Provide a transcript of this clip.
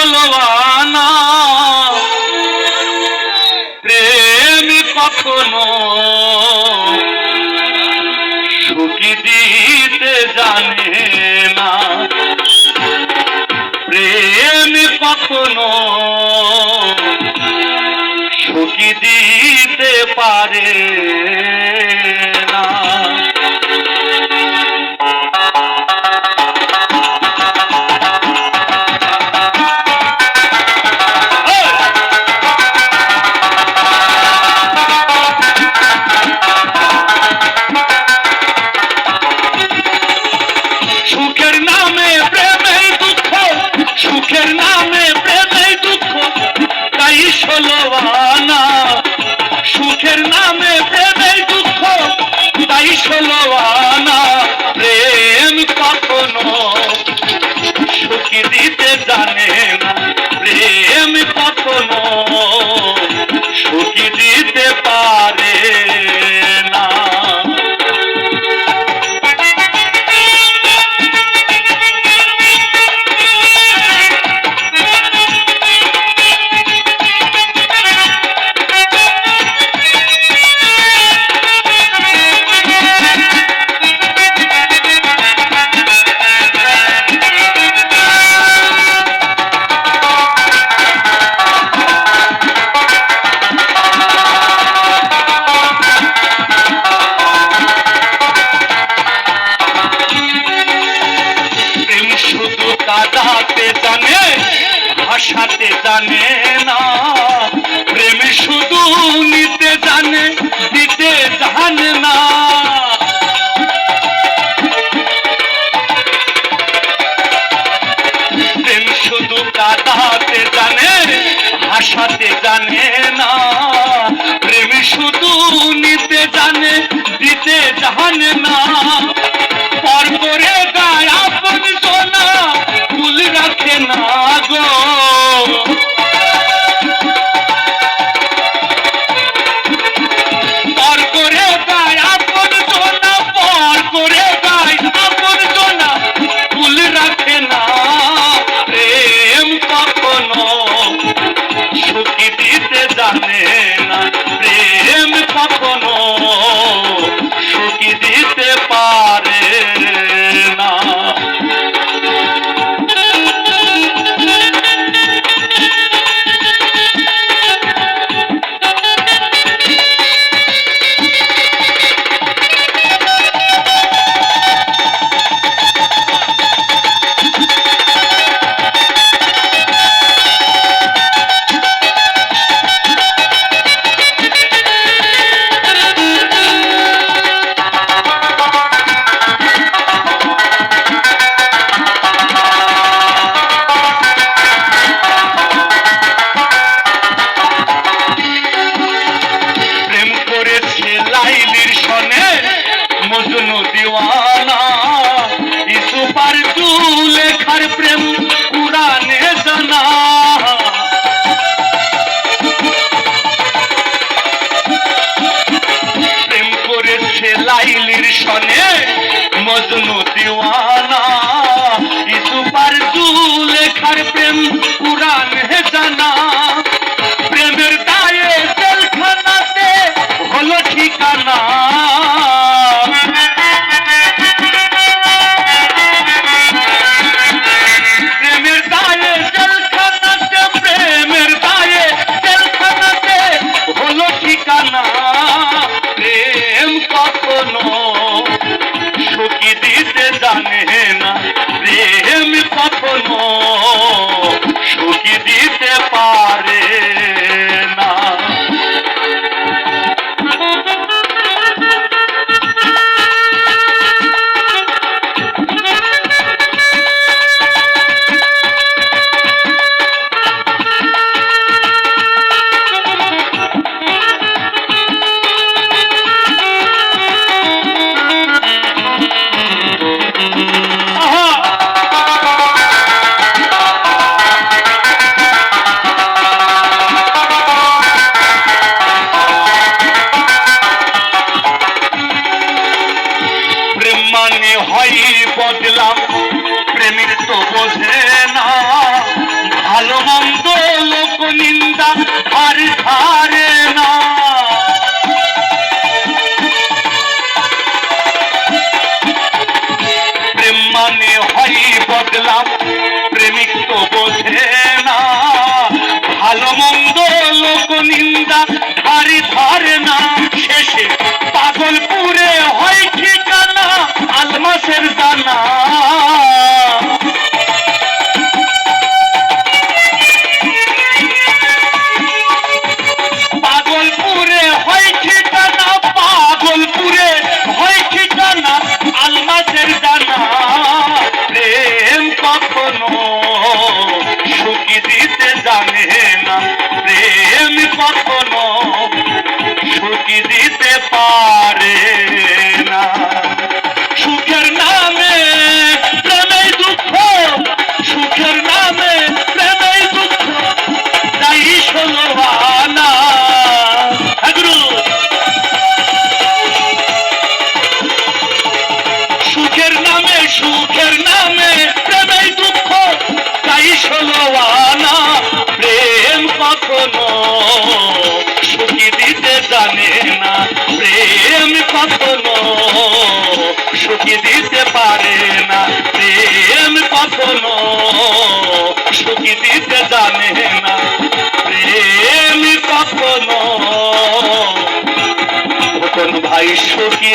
ষোলো আনা প্রেম কখনো সুখী দিতে জানে না, প্রেম কখনো সুখী দিতে পারে না। সুখের নামে প্রেমেই দুঃখ, সুখের নামে প্রেমেই দুঃখ, তাই ষোলো আনা। সুখের নামে প্রেমেই দুঃখ, তাই ষোলো আনা। প্রেম কখনো সুখী দিতে জানে না, প্রেম কখনো সুখী দিতে পারে না। কাঁদাতে জানে, ভাসাতে জানে না, প্রেম শুধু নিতে জানে, দিতে জানে না। প্রেম শুধু কাঁদাতে জানে, ভাসাতে জানে না, প্রেম শুধু নিতে জানে, দিতে জানে না। পর করে গায় আপন সোনা ফুল রাখে না গো, পর করে গায় আপন সোনা, পর করে গায় আপন সোনা ফুল রাখে না। প্রেম কখনো সুখী দিতে জানে না, প্রেম কখনো সুখী দিতে পারে না। মজনু দিওয়ানা ইসুপার লেখার প্রেম কুরানে জানা। প্রেম করেছে লাইলির সনে মজনু দিওয়ানা, ইসুপার লেখার প্রেম কুরানে জানা। প্রেমের দায়ে জেলখানাতে হলো ঠিকানা, প্রেম কখনো সুখী দিতে জানে না, প্রেম কখনো সুখী দিতে পারে না। বদলাম প্রেমের তো বোঝে না, ভালো মন্দ লোক নিন্দা আর ধারে না। প্রেম মানে হয় বদলাম, প্রেমিক তো বোঝে না। ভালো মন্দ লোক নিন্দা আর ধারে না। শেষে পাগলপুরে হয় ঠিকানা আলমাসের দানা। পাগলপুরে হয় ঠিকানা, পাগলপুরে হয় ঠিকানা আলমাসের দানা। প্রেম কখনো সুখী দিতে জানে না, প্রেম কখনো সুখী দিতে পারে না। সুখের নামে প্রেমেই দুঃখ, সুখের নামে প্রেমেই দুঃখ, তাই ষোলো আনা। সুখের নামে, সুখের নামে প্রেমেই দুঃখ, তাই ষোলো আনা। প্রেম কখনো সুখী দিতে জানে না, প্রেম কখনো সুখী দিতে পারে না। প্রেম কখনো সুখী দিতে জানে না, প্রেম কখনো ভাই সুখী